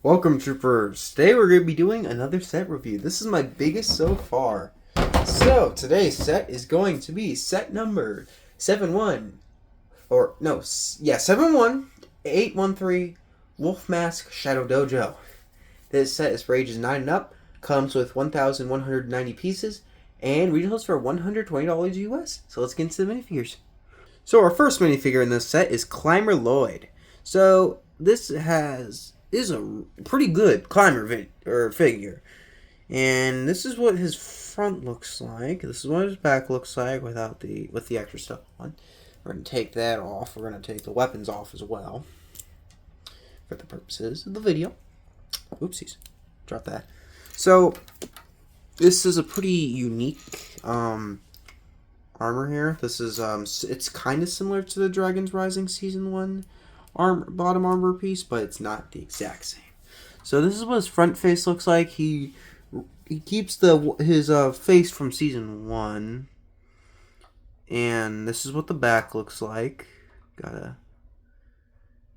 Welcome, troopers. Today we're going to be doing another set review. This is my biggest so far. So, today's set is going to be set number 71813 Wolf Mask Shadow Dojo. This set is for ages 9 and up, comes with 1,190 pieces, and retails for $120 US. So let's get into the minifigures. So our first minifigure in this set is Climber Lloyd. So this is a pretty good climber figure, and this is what his front looks like. This is what his back looks like with the extra stuff on. We're gonna take that off. We're gonna take the weapons off as well for the purposes of the video. Oopsies, drop that. So this is a pretty unique armor here. This is it's kind of similar to the Dragon's Rising Season 1 bottom armor piece, but it's not the exact same. So this is what his front face looks like. He keeps his face from Season 1, and this is what the back looks like.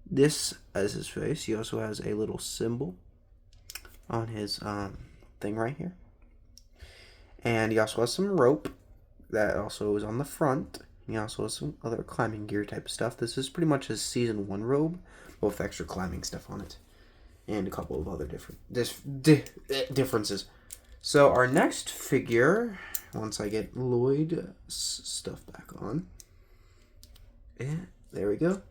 This as his face. He also has a little symbol on his thing right here, and he also has some rope that also is on the front. He also has some other climbing gear type of stuff. This is pretty much his Season 1 robe, with extra climbing stuff on it, and a couple of other differences. So our next figure, once I get Lloyd's stuff back on, and there we go,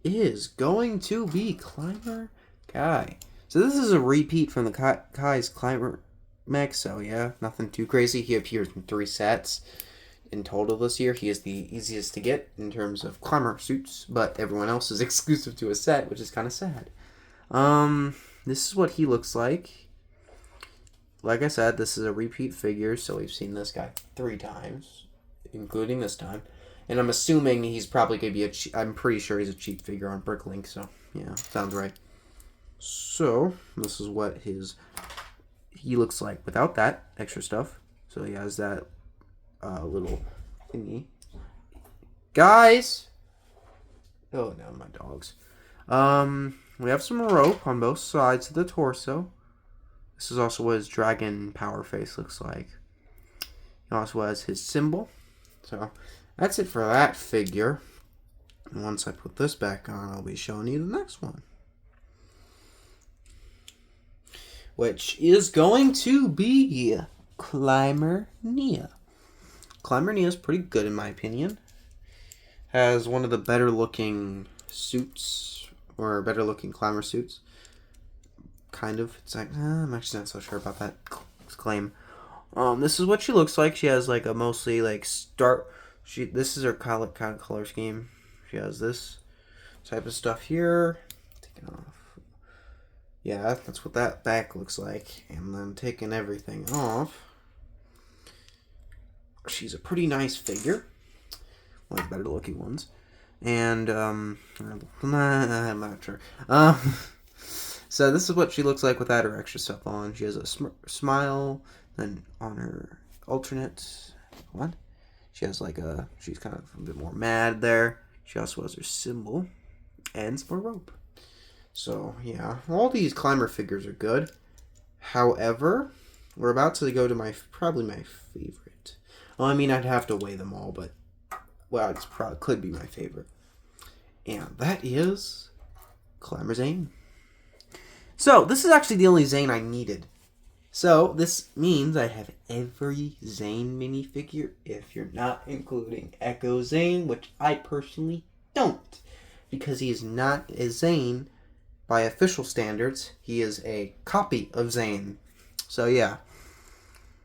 is going to be Climber Kai. So this is a repeat from the Kai's Climber mech, so yeah, nothing too crazy. He appears in 3 sets. In total this year, he is the easiest to get in terms of climber suits, but everyone else is exclusive to a set, which is kind of sad. This is what he looks like. Like I said, this is a repeat figure, so we've seen this guy 3 times, including this time. And I'm assuming he's probably going to be I'm pretty sure he's a cheap figure on Bricklink, so yeah, sounds right. So, this is what he looks like without that extra stuff. So he has that little thingy. Guys! Oh, no, my dogs. We have some rope on both sides of the torso. This is also what his dragon power face looks like. He also has his symbol. So, that's it for that figure. And once I put this back on, I'll be showing you the next one, which is going to be Climber Nia. Climber Nia is pretty good in my opinion. Has one of the better looking suits, or better looking climber suits. Kind of. It's like, I'm actually not so sure about that claim. This is what she looks like. She has like a mostly like this is her kind of color scheme. She has this type of stuff here. Taking off. Yeah, that's what that back looks like. And then taking everything off. She's a pretty nice figure. One of the better looking ones. And, I'm not sure. So this is what she looks like without her extra stuff on. She has a smile. Then on her alternate one, she has like she's kind of a bit more mad there. She also has her symbol and some rope. So, yeah. All these climber figures are good. However, we're about to go to probably my favorite. Well, I mean, I'd have to weigh them all, but, well, it probably could be my favorite. And that is Climber Zane. So, this is actually the only Zane I needed. So, this means I have every Zane minifigure, if you're not including Echo Zane, which I personally don't. Because he is not a Zane by official standards. He is a copy of Zane. So, yeah.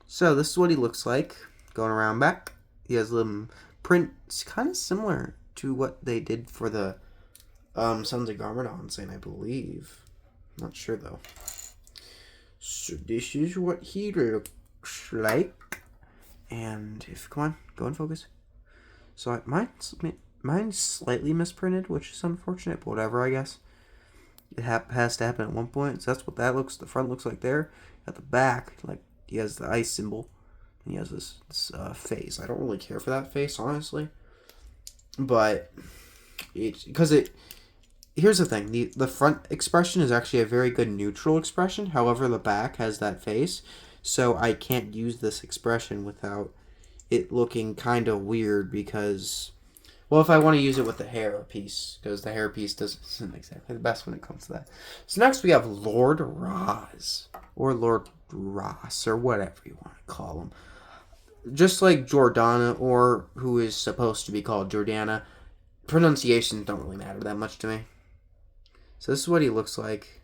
So, this is what he looks like. Going around back, he has a little print. It's kind of similar to what they did for the Sons of Garmadon Zane, I believe. I'm not sure though. So this is what he looks like. And if come on, go and focus. So mine's slightly misprinted, which is unfortunate, but whatever, I guess. It has to happen at one point. So that's what that looks. The front looks like there. At the back, like he has the ice symbol. And he has this face. I don't really care for that face, honestly. But because here's the thing. The front expression is actually a very good neutral expression. However, the back has that face. So I can't use this expression without it looking kind of weird because... Well, if I want to use it with the hair piece, because the hair piece isn't exactly the best when it comes to that. So next we have Lord Raz, or Lord Ross, or whatever you want to call him. Just like Jordana, or who is supposed to be called Jordana, pronunciations don't really matter that much to me. So this is what he looks like.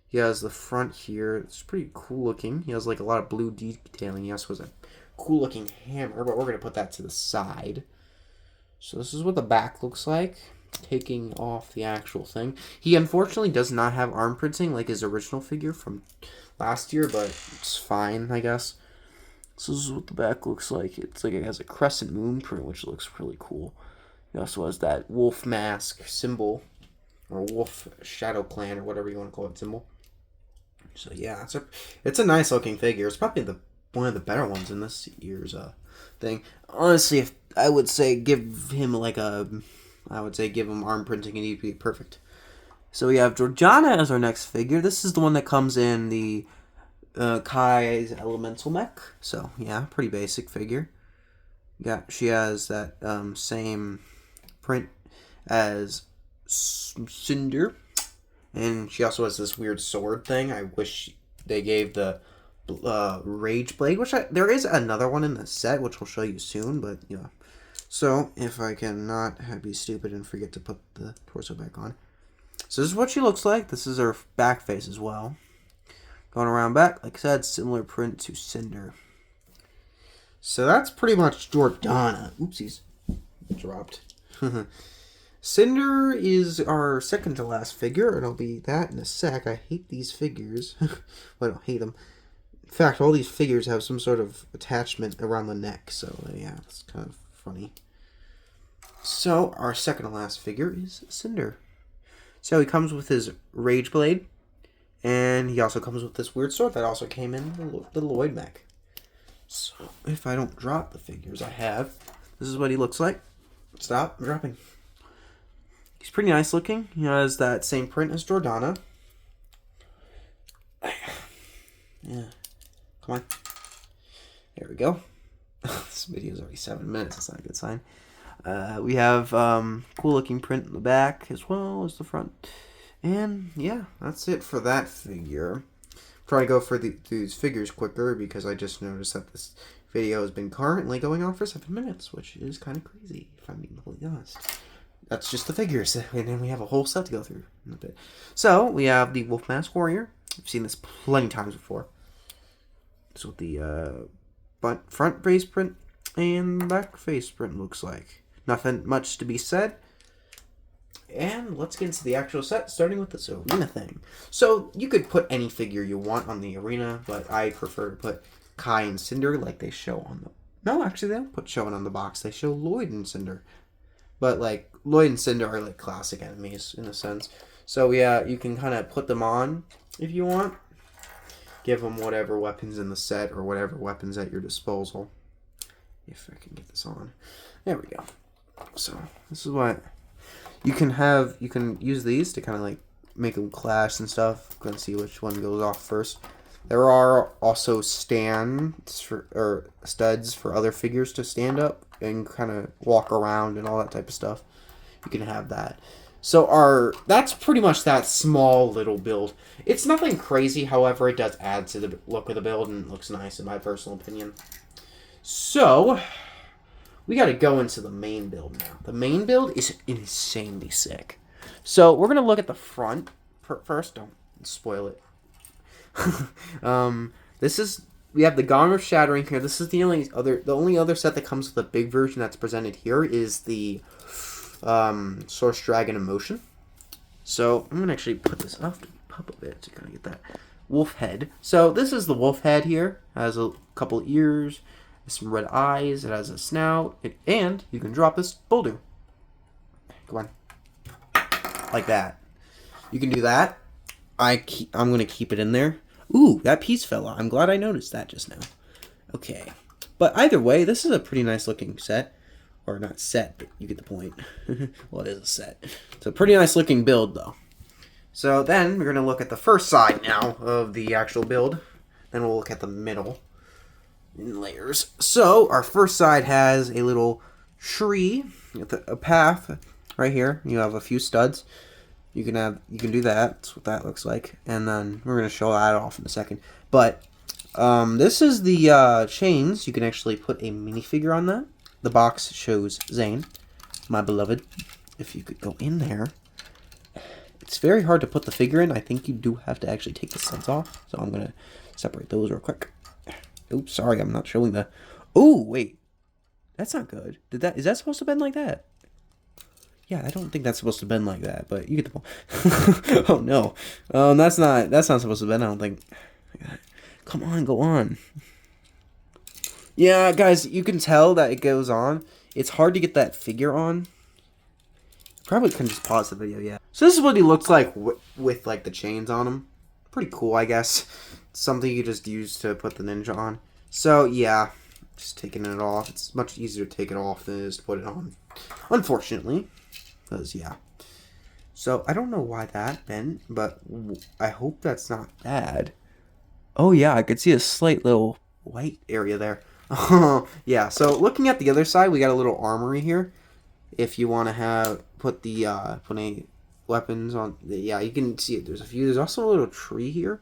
He has the front here. It's pretty cool looking. He has like a lot of blue detailing. He also has a cool looking hammer, but we're going to put that to the side. So this is what the back looks like, taking off the actual thing. He unfortunately does not have arm printing like his original figure from last year, but it's fine, I guess. So this is what the back looks like. It's like it has a crescent moon print, which looks really cool. He also has that wolf mask symbol, or wolf shadow clan, or whatever you want to call it, symbol. So yeah, it's a nice looking figure. It's probably one of the better ones in this year's thing. Honestly, if I would say give him arm printing and he'd be perfect. So we have Georgiana as our next figure. This is the one that comes in the Kai's elemental mech. So yeah, pretty basic figure. Yeah, she has that same print as Cinder, and she also has this weird sword thing. I wish they gave the Rage Blade, which there is another one in the set, which we'll show you soon, but yeah. So, if I can not be stupid and forget to put the torso back on. So this is what she looks like. This is her back face as well. Going around back, like I said, similar print to Cinder. So that's pretty much Jordana. Oopsies. Dropped. Cinder is our second to last figure, and I'll be that in a sec. I hate these figures. Well, I don't hate them. In fact, all these figures have some sort of attachment around the neck, so yeah, it's kind of funny. So, our second to last figure is Cinder. So, he comes with his Rage Blade, and he also comes with this weird sword that also came in the Lloyd mech. So, if I don't drop the figures I have, this is what he looks like. Stop, I'm dropping. He's pretty nice looking. He has that same print as Jordana. Yeah. Come on. There we go. This video is already 7 minutes. That's not a good sign. We have cool looking print in the back as well as the front. And yeah, that's it for that figure. I'm trying to go for these figures quicker because I just noticed that this video has been currently going on for 7 minutes, which is kind of crazy, if I'm being completely honest. That's just the figures, and then we have a whole set to go through in a bit. So, we have the Wolf Mask Warrior. I've seen this plenty of times before. This is what the front face print and back face print looks like. Nothing much to be said. And let's get into the actual set, starting with this arena thing. So, you could put any figure you want on the arena, but I prefer to put Kai and Cinder like they show on the... No, actually, they don't put showing on the box. They show Lloyd and Cinder. But, like, Lloyd and Cinder are, like, classic enemies, in a sense. So, yeah, you can kind of put them on if you want. Give them whatever weapons in the set or whatever weapons at your disposal. If I can get this on. There we go. So, this is what... You can use these to kind of, like, make them clash and stuff. Gonna see which one goes off first. There are also studs for other figures to stand up and kind of walk around and all that type of stuff. You can have that. So that's pretty much that small little build. It's nothing crazy, however, it does add to the look of the build and it looks nice in my personal opinion. So, we got to go into the main build now. The main build is insanely sick. So, we're going to look at the front first. Don't spoil it. We have the Gong of Shattering here. This is the only other set that comes with a big version that's presented here is the Source Dragon Emotion. So I'm gonna actually put this up a bit to kind of get that wolf head. So this is the wolf head here. It has a couple ears, some red eyes. It has a snout, and you can drop this boulder. Come on, like that. You can do that. I'm gonna keep it in there. Ooh, that piece fell out. I'm glad I noticed that just now. Okay. But either way, this is a pretty nice looking set. Or not set, but you get the point. Well, it is a set. It's a pretty nice looking build, though. So then we're going to look at the first side now of the actual build. Then we'll look at the middle in layers. So our first side has a little tree with a path right here. You have a few studs. You can do that. That's what that looks like. And then we're going to show that off in a second. But this is the chains. You can actually put a minifigure on that. The box shows Zane, my beloved. If you could go in there. It's very hard to put the figure in. I think you do have to actually take the studs off. So I'm going to separate those real quick. Oops, sorry, I'm not showing the... Oh, wait. That's not good. Is that supposed to bend like that? Yeah, I don't think that's supposed to bend like that, but you get the point. Oh, no. That's not supposed to bend, I don't think. Come on, go on. Yeah, guys, you can tell that it goes on. It's hard to get that figure on. Probably couldn't just pause the video, yeah. So this is what he looks like with like, the chains on him. Pretty cool, I guess. Something you just use to put the ninja on. So, yeah. Just taking it off. It's much easier to take it off than it is to put it on. Unfortunately. Because, yeah. So, I don't know why that bent, but I hope that's not bad. Oh, yeah, I could see a slight little white area there. Yeah, so looking at the other side, we got a little armory here. If you want to put any weapons on, yeah, you can see it. There's a few. There's also a little tree here.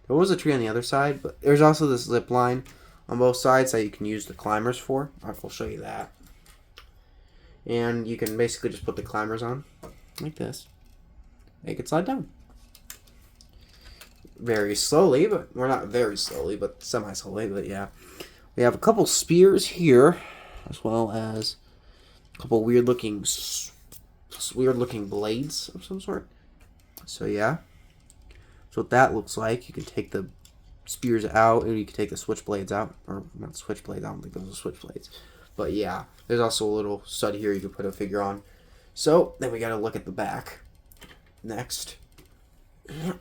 There was a tree on the other side, but there's also this zip line on both sides that you can use the climbers for. I'll show you that. And you can basically just put the climbers on like this. Make it slide down. Very slowly, but we're not very slowly, but semi-slowly, but yeah. We have a couple spears here, as well as a couple weird-looking blades of some sort. So yeah. So what that looks like, you can take the spears out, or you can take the switchblades out, or not switchblades, I don't think those are switchblades. But yeah, there's also a little stud here you can put a figure on. So then we gotta look at the back next.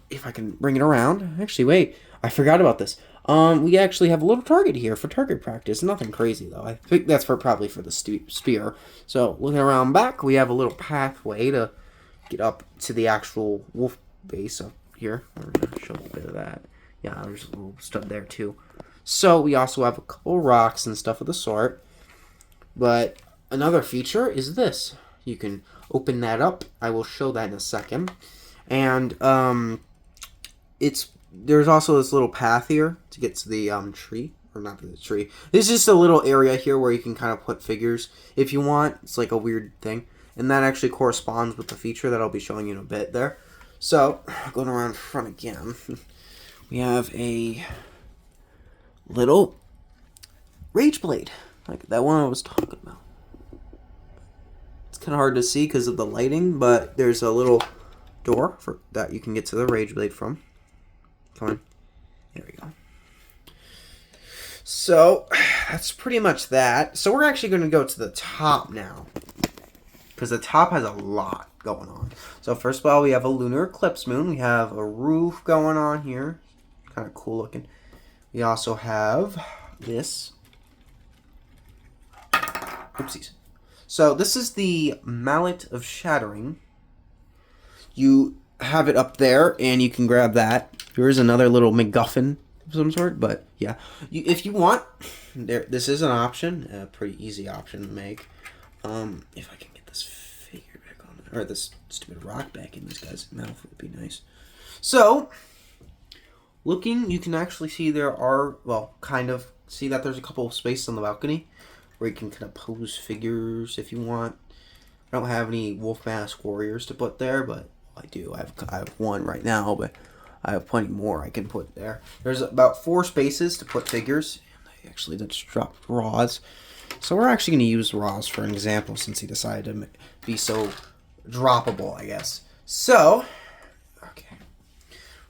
If I can bring it around. Actually, wait, I forgot about this. We actually have a little target here for target practice. Nothing crazy though. I think that's probably for the spear. So looking around back, we have a little pathway to get up to the actual wolf base up here. We're gonna show a bit of that. Yeah, there's a little stud there too. So we also have a couple rocks and stuff of the sort. But another feature is this. You can open that up. I will show that in a second. And there's also this little path here to get to the tree. Or not the tree. This is just a little area here where you can kind of put figures if you want. It's like a weird thing. And that actually corresponds with the feature that I'll be showing you in a bit there. So, going around front again. We have a little rage blade. Like that one I was talking about. It's kind of hard to see because of the lighting, but there's a little door for that you can get to the rage blade from. Come on. There we go. So, that's pretty much that. So we're actually going to go to the top now. Because the top has a lot going on. So first of all, we have a lunar eclipse moon. We have a roof going on here. Kind of cool looking. We also have this. Oopsies. So this is the Mallet of Shattering. You have it up there, and you can grab that. Here's another little MacGuffin of some sort, but yeah. If you want, this is an option, a pretty easy option to make. If I can get this figure back on, or this stupid rock back in this guy's mouth, would be nice. So, looking, you can actually see there are, well, kind of see that there's a couple of spaces on the balcony where you can kind of pose figures if you want. I don't have any wolf mask warriors to put there, but I do. I have one right now, but I have plenty more I can put there. There's about 4 spaces to put figures. And I actually just dropped Roz. So we're actually going to use Roz for an example since he decided to be so droppable, I guess. So, okay.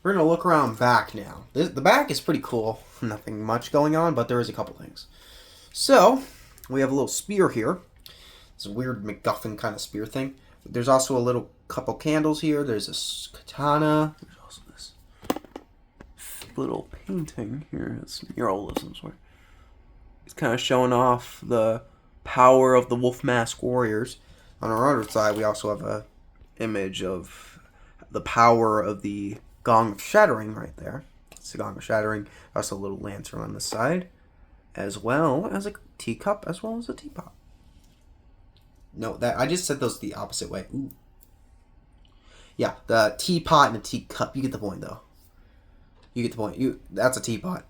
We're going to look around back now. The back is pretty cool. Nothing much going on, but there is a couple things. So, we have a little spear here. It's a weird MacGuffin kind of spear thing. There's also a little couple candles here. There's a katana. There's also this little painting here. It's a mural of some sort. It's kind of showing off the power of the Wolf Mask Warriors. On our other side, we also have a image of the power of the Gong of Shattering right there. It's the Gong of Shattering. Also a little lantern on the side, as well as a teacup, as well as a teapot. No, that I just said those the opposite way. Ooh. Yeah, the teapot and the teacup. You get the point, though. You get the point. That's a teapot.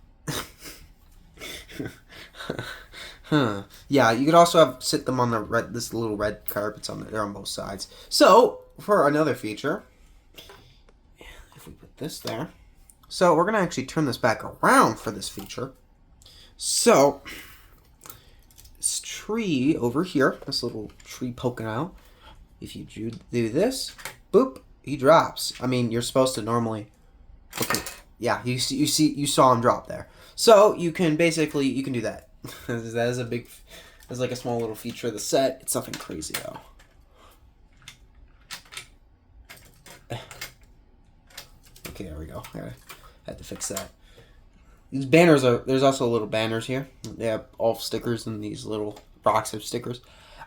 Huh. Yeah, you could also sit them on this little red carpets they're on both sides. So for another feature, if we put this there, so we're gonna actually turn this back around for this feature. So this tree over here, this little tree poking out. If you do this, boop, he drops. I mean, you're supposed to normally. Okay, yeah, you saw him drop there. So you can do that. That is that's like a small little feature of the set. It's nothing crazy though. Okay, there we go. I had to fix that. These banners there's also little banners here. They have all stickers and these little box of stickers.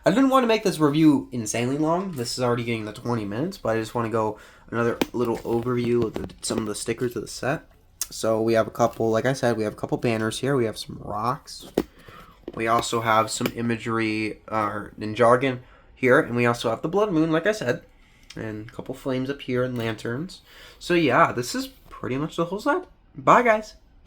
I didn't want to make this review insanely long. This is already getting the 20 minutes, but I just want to go another little overview of some of the stickers of the set. So we have a couple, like I said, we have a couple banners here. We have some rocks. We also have some imagery, Ninjago here, and we also have the blood moon, like I said, and a couple flames up here and lanterns. So yeah, this is pretty much the whole set. Bye, guys.